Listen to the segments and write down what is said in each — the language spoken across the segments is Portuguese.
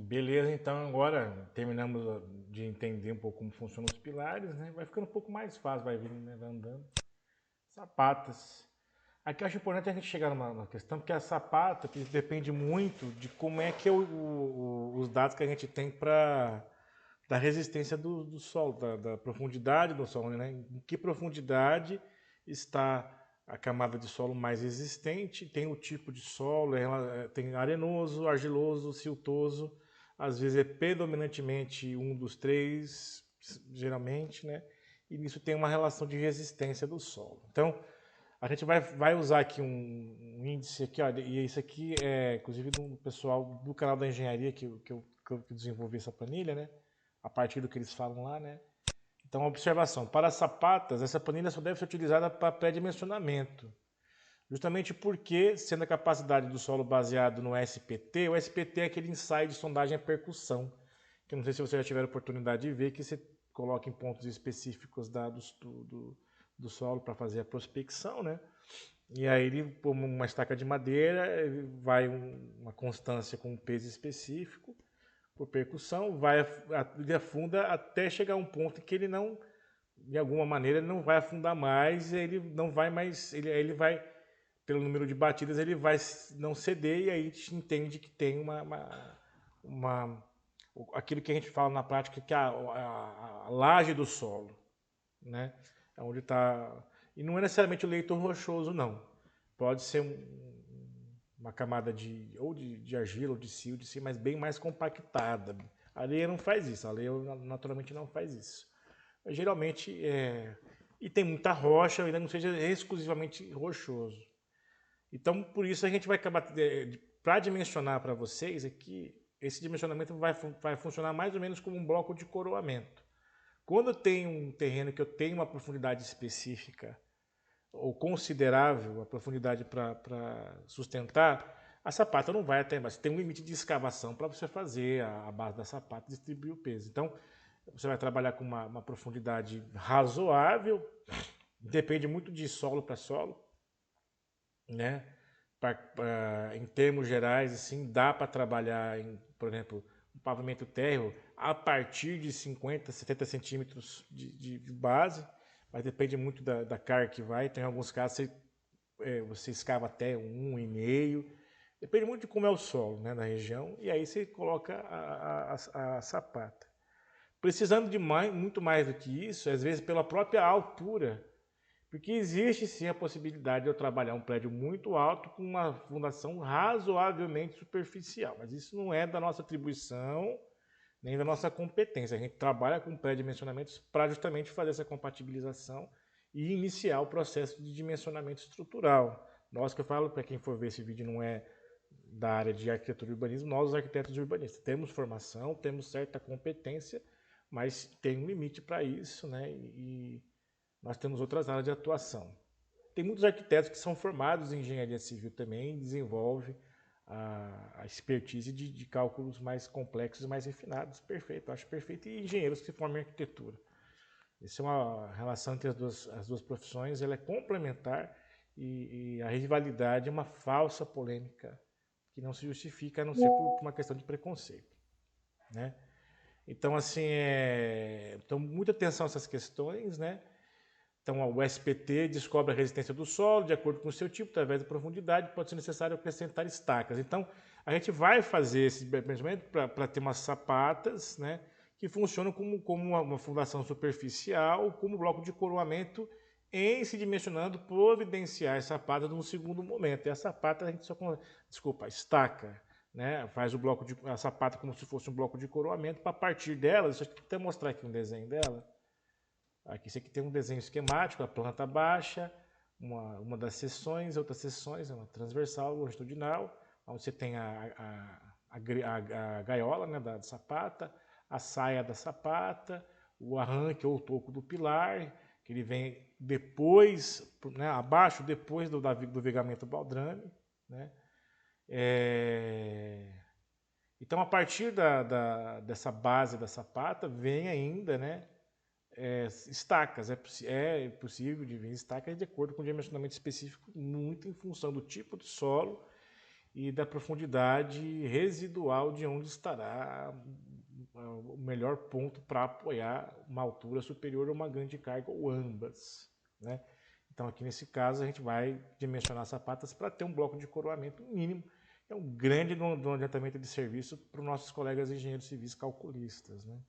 Beleza, então agora terminamos de entender um pouco como funcionam os pilares, né? Vai ficando um pouco mais fácil, vai vindo, né? Vai andando. Sapatas. Aqui eu acho importante a gente chegar numa questão, porque a sapata que depende muito de como é que é os dados que a gente tem para da resistência do solo, da profundidade do solo, né? Em que profundidade está a camada de solo mais resistente, tem o tipo de solo, tem arenoso, argiloso, siltoso, às vezes é predominantemente um dos três, geralmente, né? E nisso tem uma relação de resistência do solo. Então, a gente vai usar aqui um índice aqui, ó, e isso aqui é, inclusive, do pessoal do canal da engenharia que eu desenvolvi essa planilha, né? A partir do que eles falam lá, né? Então, observação. Para sapatas, essa planilha só deve ser utilizada para pré-dimensionamento. Justamente porque, sendo a capacidade do solo baseado no SPT, o SPT é aquele ensaio de sondagem a percussão, que eu não sei se vocês já tiveram oportunidade de ver, que você coloca em pontos específicos dados do solo para fazer a prospecção, né? E aí ele, por uma estaca de madeira, vai uma constância com um peso específico, por percussão, ele afunda até chegar a um ponto em que ele não, de alguma maneira, ele não vai afundar mais, ele não vai mais, ele vai, pelo número de batidas, ele vai não ceder e aí a gente entende que tem uma aquilo que a gente fala na prática, que é a laje do solo, né? É onde está. E não é necessariamente o leito rochoso, não. Pode ser uma camada de argila ou de sil, mas bem mais compactada. A areia não faz isso, a areia naturalmente não faz isso. Mas, geralmente, e tem muita rocha, ainda não seja exclusivamente rochoso. Então, por isso a gente vai acabar, para dimensionar para vocês, é que esse dimensionamento vai funcionar mais ou menos como um bloco de coroamento. Quando eu tenho um terreno que eu tenho uma profundidade específica ou considerável, a profundidade para sustentar, a sapata não vai até mais. Tem um limite de escavação para você fazer a base da sapata e distribuir o peso. Então, você vai trabalhar com uma profundidade razoável, depende muito de solo para solo, né? Em termos gerais, assim, dá para trabalhar, por exemplo, um pavimento térreo a partir de 50, 70 centímetros de base, mas depende muito da carga que vai. Tem alguns casos você escava até 1,5. Depende muito de como é o solo, né, na região, e aí você coloca a sapata. Precisando de muito mais do que isso, às vezes pela própria altura, porque existe sim a possibilidade de eu trabalhar um prédio muito alto com uma fundação razoavelmente superficial, mas isso não é da nossa atribuição nem da nossa competência. A gente trabalha com pré-dimensionamentos para justamente fazer essa compatibilização e iniciar o processo de dimensionamento estrutural. Nós, que eu falo, para quem for ver esse vídeo, não é da área de arquitetura e urbanismo, nós, os arquitetos urbanistas, temos formação, temos certa competência, mas tem um limite para isso, né? E nós temos outras áreas de atuação. Tem muitos arquitetos que são formados em engenharia civil também, desenvolvem a expertise de cálculos mais complexos e mais refinados. Perfeito, acho perfeito. E engenheiros que se formam em arquitetura. Essa é uma relação entre as duas profissões, ela é complementar e a rivalidade é uma falsa polêmica que não se justifica a não ser por uma questão de preconceito, né? Então, assim, então muita atenção a essas questões, né? Então, o SPT descobre a resistência do solo, de acordo com o seu tipo, através da profundidade, pode ser necessário acrescentar estacas. Então, a gente vai fazer esse measurement para ter umas sapatas, né, que funcionam como uma fundação superficial, como bloco de coroamento, em se dimensionando, providenciar essa sapata num segundo momento. E a sapata a gente só, desculpa, a estaca, né, faz a sapata como se fosse um bloco de coroamento, para partir dela, deixa eu até mostrar aqui um desenho dela. Aqui você tem um desenho esquemático, a planta baixa, uma das seções, outras seções, uma transversal, longitudinal, onde você tem a gaiola, né, da sapata, a saia da sapata, o arranque ou o toco do pilar, que ele vem depois, né, abaixo, depois do vigamento baldrame, né? Então, a partir dessa base da sapata, vem ainda, né, estacas. É possível de vir estacas de acordo com o dimensionamento específico, muito em função do tipo de solo e da profundidade residual de onde estará o melhor ponto para apoiar uma altura superior a uma grande carga ou ambas, né? Então aqui nesse caso a gente vai dimensionar sapatas para ter um bloco de coroamento mínimo. É um grande adiantamento de serviço para os nossos colegas engenheiros civis calculistas, né?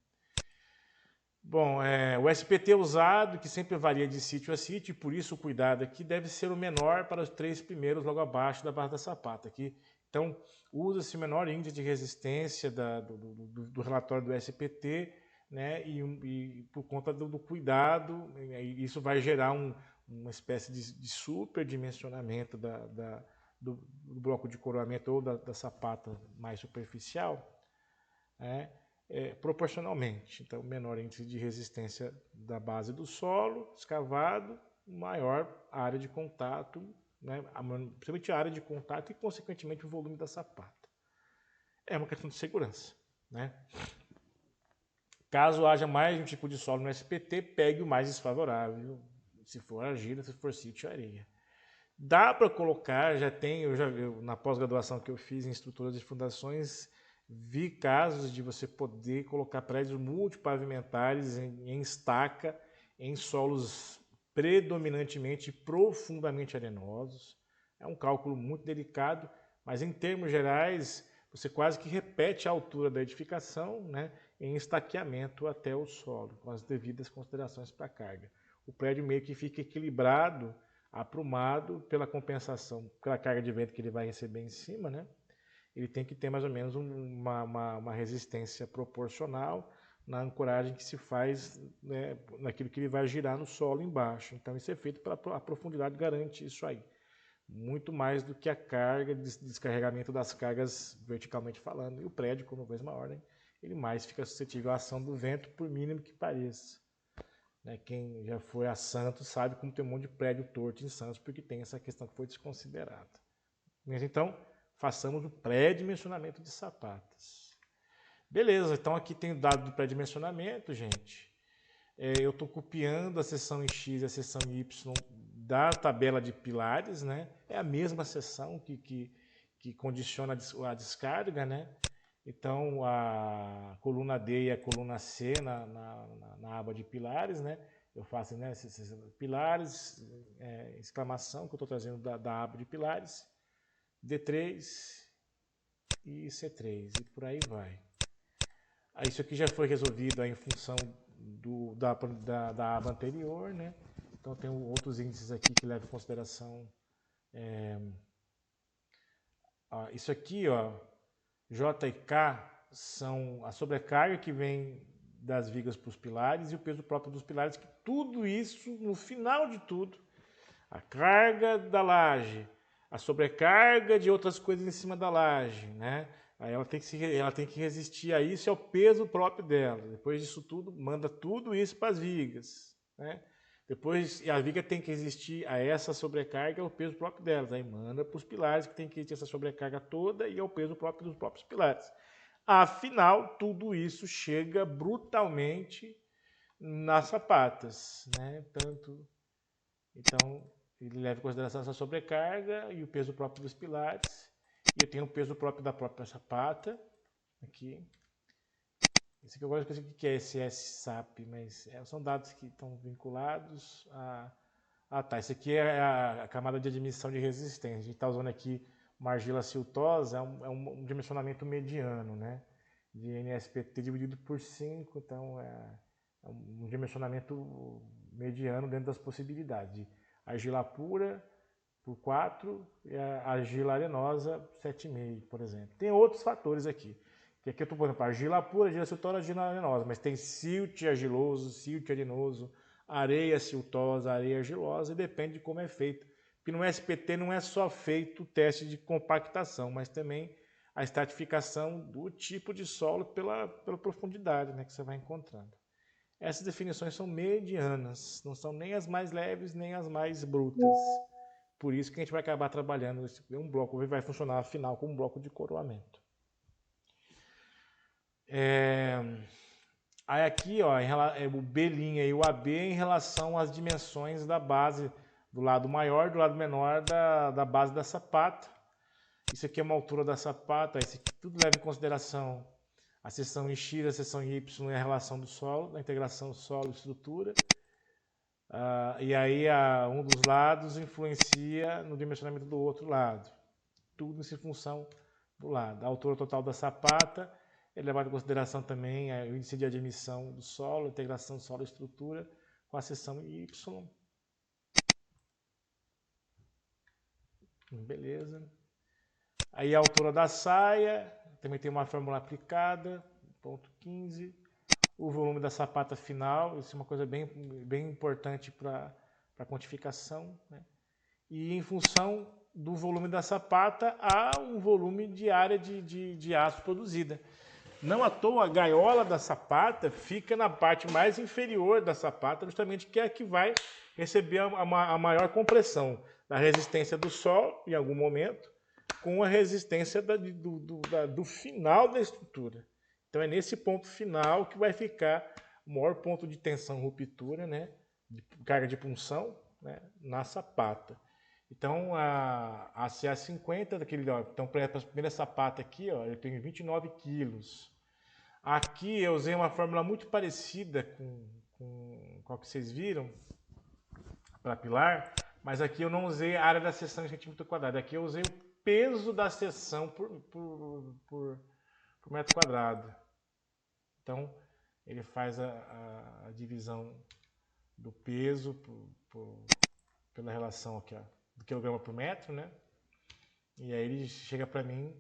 Bom, o SPT usado, que sempre varia de sítio a sítio, e por isso o cuidado aqui deve ser o menor para os 3 primeiros logo abaixo da base da sapata. Aqui, então, usa-se o menor índice de resistência do relatório do SPT, né, e por conta do cuidado, isso vai gerar uma espécie de superdimensionamento do bloco de coroamento ou da sapata mais superficial, né? Proporcionalmente. Então, menor índice de resistência da base do solo escavado, maior área de contato, né? Principalmente a área de contato e, consequentemente, o volume da sapata. É uma questão de segurança, né? Caso haja mais de um tipo de solo no SPT, pegue o mais desfavorável, se for argila, se for sítio, areia. Dá para colocar, na pós-graduação que eu fiz em estruturas de fundações, vi casos de você poder colocar prédios multipavimentares em estaca, em solos predominantemente profundamente arenosos. É um cálculo muito delicado, mas em termos gerais, você quase que repete a altura da edificação, né, em estaqueamento até o solo, com as devidas considerações para a carga. O prédio meio que fica equilibrado, aprumado pela compensação, pela carga de vento que ele vai receber em cima, né? Ele tem que ter mais ou menos uma resistência proporcional na ancoragem que se faz, né, naquilo que ele vai girar no solo embaixo. Então isso é feito a profundidade garante isso aí. Muito mais do que a carga de descarregamento das cargas verticalmente falando. E o prédio, como mesma ordem, ele mais fica suscetível à ação do vento, por mínimo que pareça. Né? Quem já foi a Santos sabe como tem um monte de prédio torto em Santos, porque tem essa questão que foi desconsiderada. Mas então, façamos o pré-dimensionamento de sapatas. Beleza, então aqui tem o dado do pré-dimensionamento, gente. Eu estou copiando a seção em X e a seção em Y da tabela de pilares, né? É a mesma seção que condiciona a descarga, né? Então, a coluna D e a coluna C na aba de pilares, né? Eu faço, né, esses pilares, exclamação, que eu estou trazendo da aba de pilares, D3 e C3, e por aí vai. Isso aqui já foi resolvido em função da aba anterior, né? Então tem outros índices aqui que levam em consideração isso aqui, ó, J e K são a sobrecarga que vem das vigas para os pilares e o peso próprio dos pilares, que tudo isso, no final de tudo, a carga da laje, a sobrecarga de outras coisas em cima da laje, né? Aí ela tem que resistir a isso e ao peso próprio dela. Depois disso tudo, manda tudo isso para as vigas, né? Depois a viga tem que resistir a essa sobrecarga e ao peso próprio delas. Aí manda para os pilares, que tem que ter essa sobrecarga toda e ao peso próprio dos próprios pilares. Afinal, tudo isso chega brutalmente nas sapatas, né? Então, ele leva em consideração essa sobrecarga e o peso próprio dos pilares. E eu tenho o peso próprio da própria sapata, aqui. Esse aqui eu gosto de o que é esse SAP, mas são dados que estão vinculados a... Ah, tá. Esse aqui é a camada de admissão de resistência. A gente está usando aqui uma argila siltosa, é um dimensionamento mediano, né? De NSPT dividido por 5, então é um dimensionamento mediano dentro das possibilidades. De argila pura por 4 e a argila arenosa 7,5, por exemplo. Tem outros fatores aqui. Que aqui eu estou, por exemplo, argila pura, argila siltosa, argila arenosa, mas tem silt argiloso, silt arenoso, areia siltosa, areia argilosa, e depende de como é feito. Porque no SPT não é só feito o teste de compactação, mas também a estratificação do tipo de solo pela profundidade, né, que você vai encontrando. Essas definições são medianas, não são nem as mais leves, nem as mais brutas. Por isso que a gente vai acabar trabalhando um bloco, vai funcionar afinal como um bloco de coroamento. Aí aqui, ó, o B' e o AB em relação às dimensões da base, do lado maior e do lado menor da base da sapata. Isso aqui é uma altura da sapata, isso aqui tudo leva em consideração a seção em X, a seção em Y e a relação do solo, da integração solo-estrutura. E aí um dos lados influencia no dimensionamento do outro lado. Tudo isso em função do lado. A altura total da sapata é levada em consideração também o índice de admissão do solo, a integração solo-estrutura com a seção em Y. Beleza. Aí a altura da saia, também tem uma fórmula aplicada, ponto 15. O volume da sapata final, isso é uma coisa bem importante para a quantificação, né? E em função do volume da sapata, há um volume de área de aço produzida. Não à toa, a gaiola da sapata fica na parte mais inferior da sapata, justamente que é a que vai receber a maior compressão da resistência do solo, em algum momento, com a resistência do final da estrutura. Então é nesse ponto final que vai ficar o maior ponto de tensão ruptura, né, de carga de punção, né, na sapata. Então a CA50, então para a primeira sapata aqui, ó, eu tenho 29 quilos. Aqui eu usei uma fórmula muito parecida com a que vocês viram para pilar, mas aqui eu não usei a área da seção em centímetro quadrado. Aqui eu usei o peso da seção por metro quadrado. Então, ele faz a divisão do peso pela relação aqui, ó, do quilograma por metro, né? E aí ele chega para mim,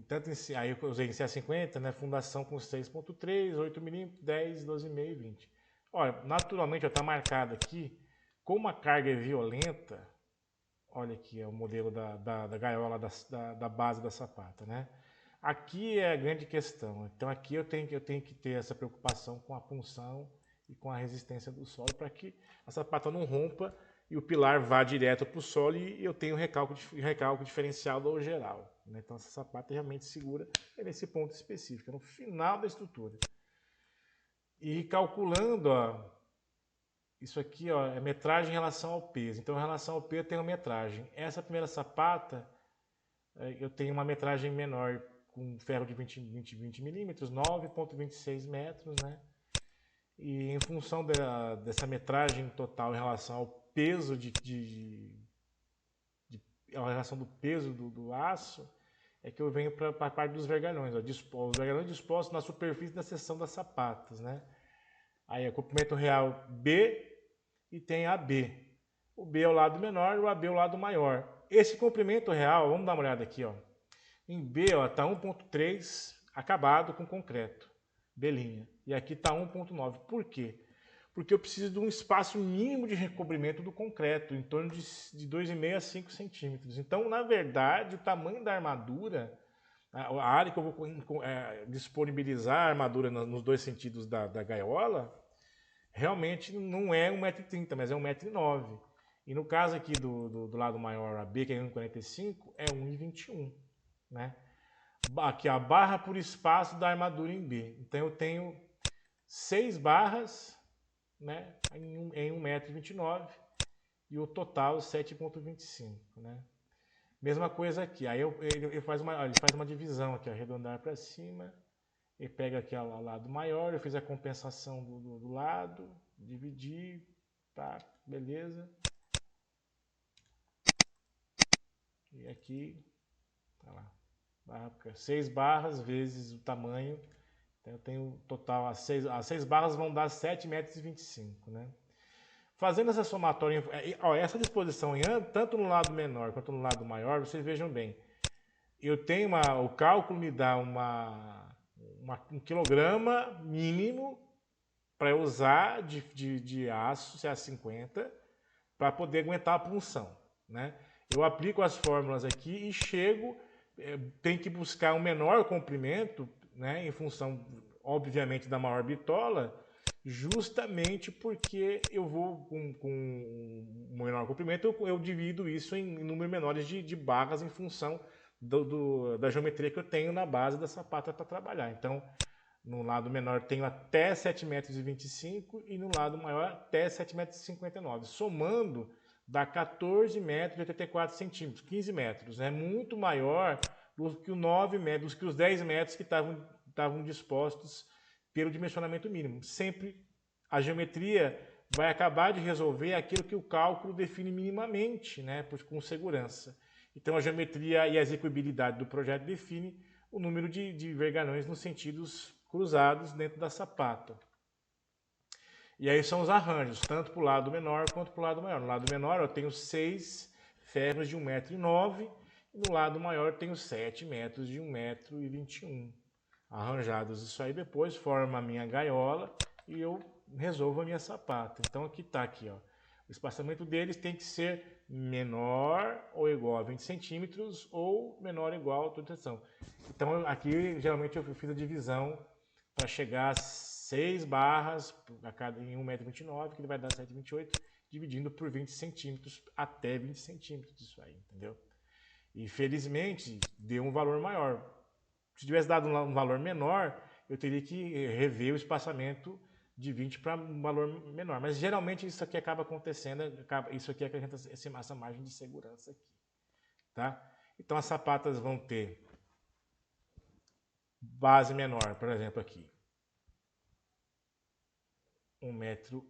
tanto aí eu usei em CA50, né? Fundação com 6.3, 8 milímetros, 10, 12,5 e 20. Olha, naturalmente, está marcado aqui, como a carga é violenta, olha aqui, é o modelo da gaiola da base da sapata, né? Aqui é a grande questão. Então aqui eu tenho que ter essa preocupação com a punção e com a resistência do solo para que a sapata não rompa e o pilar vá direto para o solo e eu tenho recalque diferencial ou geral, né? Então essa sapata realmente segura nesse ponto específico, no final da estrutura. E calculando, ó, isso aqui, ó, é metragem em relação ao peso. Então em relação ao peso eu tenho metragem. Essa primeira sapata eu tenho uma metragem menor com ferro de 20 milímetros, 9,26 metros, né? E em função dessa metragem total em relação ao peso a relação do peso do aço, é que eu venho para a parte dos vergalhões. Ó, os vergalhões dispostos na superfície da seção das sapatas, né? Aí é comprimento real B e tem AB. O B é o lado menor e o AB é o lado maior. Esse comprimento real, vamos dar uma olhada aqui, ó. Em B está 1.3 acabado com concreto, B'. E aqui está 1.9. Por quê? Porque eu preciso de um espaço mínimo de recobrimento do concreto, em torno de 2,5 a 5 centímetros. Então, na verdade, o tamanho da armadura, a área que eu vou disponibilizar a armadura nos dois sentidos da gaiola, realmente não é 1,30 m, mas é 1,09 m. E no caso aqui do lado maior, a B, que é 1,45, é 1,21. Né? Aqui a barra por espaço da armadura em B. Então eu tenho 6 barras, né, em 1,29 m e o total 7,25, né? Mesma coisa aqui. Aí ele faz uma divisão aqui, arredondar para cima. Ele pega aqui ao lado maior, eu fiz a compensação do lado, dividir, tá, beleza. E aqui, tá lá. 6 barras vezes o tamanho, então eu tenho total, as 6 barras vão dar 7,25 m, né? Fazendo essa somatória, essa disposição tanto no lado menor quanto no lado maior, vocês vejam bem, eu tenho o cálculo me dá um quilograma mínimo para eu usar de aço CA50 para poder aguentar a punção, né? Eu aplico as fórmulas aqui e chego, tem que buscar um menor comprimento, né, em função, obviamente, da maior bitola, justamente porque eu vou com um menor comprimento, eu divido isso em números menores de barras em função da geometria que eu tenho na base da sapata para trabalhar. Então, no lado menor tenho até 7,25 m e no lado maior até 7,59 m. Somando, dá 14 metros e 84 centímetros, 15 metros. É muito maior do que, 9 metros, do que os 10 metros que estavam dispostos pelo dimensionamento mínimo. Sempre a geometria vai acabar de resolver aquilo que o cálculo define minimamente, né, com segurança. Então a geometria e a execuibilidade do projeto define o número de vergalhões nos sentidos cruzados dentro da sapata. E aí são os arranjos, tanto para o lado menor quanto para o lado maior. No lado menor eu tenho 6 ferros de 1,09 m e no lado maior eu tenho 7 metros de 1,21 m. Arranjados isso aí, depois forma a minha gaiola e eu resolvo a minha sapata. Então aqui está aqui, ó. O espaçamento deles tem que ser menor ou igual a 20 centímetros ou menor ou igual a proteção. Então aqui geralmente eu fiz a divisão para chegar a 6 barras em 1,29 m, que ele vai dar 7,28, dividindo por 20 centímetros até 20 centímetros disso aí, entendeu? E felizmente deu um valor maior. Se tivesse dado um valor menor, eu teria que rever o espaçamento de 20 para um valor menor. Mas geralmente isso aqui acaba acontecendo, isso aqui acrescenta essa margem de segurança aqui, tá? Então as sapatas vão ter base menor, por exemplo aqui, 1,30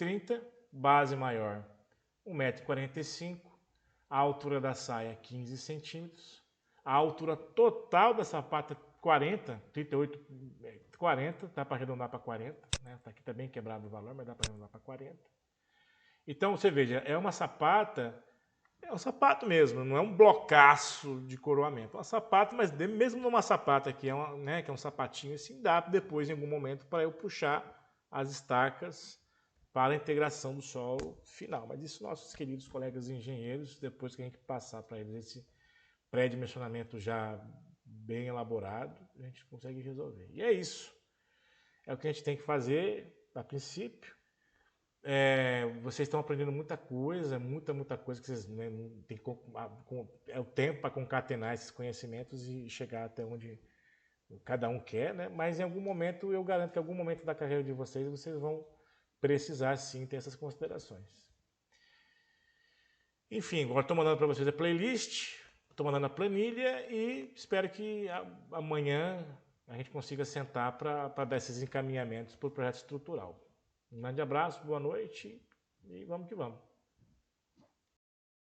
m, base maior 1,45 m, a altura da saia 15 centímetros, a altura total da sapata 40, 38, 40, dá para arredondar para 40, né? Tá aqui tá bem quebrado o valor, mas dá para arredondar para 40. Então você veja, é uma sapata, é um sapato mesmo, não é um blocaço de coroamento, é um sapato, mas mesmo numa sapata que é, né, que é um sapatinho assim, dá depois em algum momento para eu puxar as estacas para a integração do solo final. Mas isso nossos queridos colegas engenheiros, depois que a gente passar para eles esse pré-dimensionamento já bem elaborado, a gente consegue resolver. E é isso. É o que a gente tem que fazer a princípio. Vocês estão aprendendo muita coisa que vocês, né, tem é o tempo para concatenar esses conhecimentos e chegar até onde cada um quer, né? Mas em algum momento, eu garanto que em algum momento da carreira de vocês vão precisar sim ter essas considerações. Enfim, agora estou mandando para vocês a playlist, estou mandando a planilha e espero que amanhã a gente consiga sentar para dar esses encaminhamentos para o projeto estrutural. Um grande abraço, boa noite e vamos que vamos.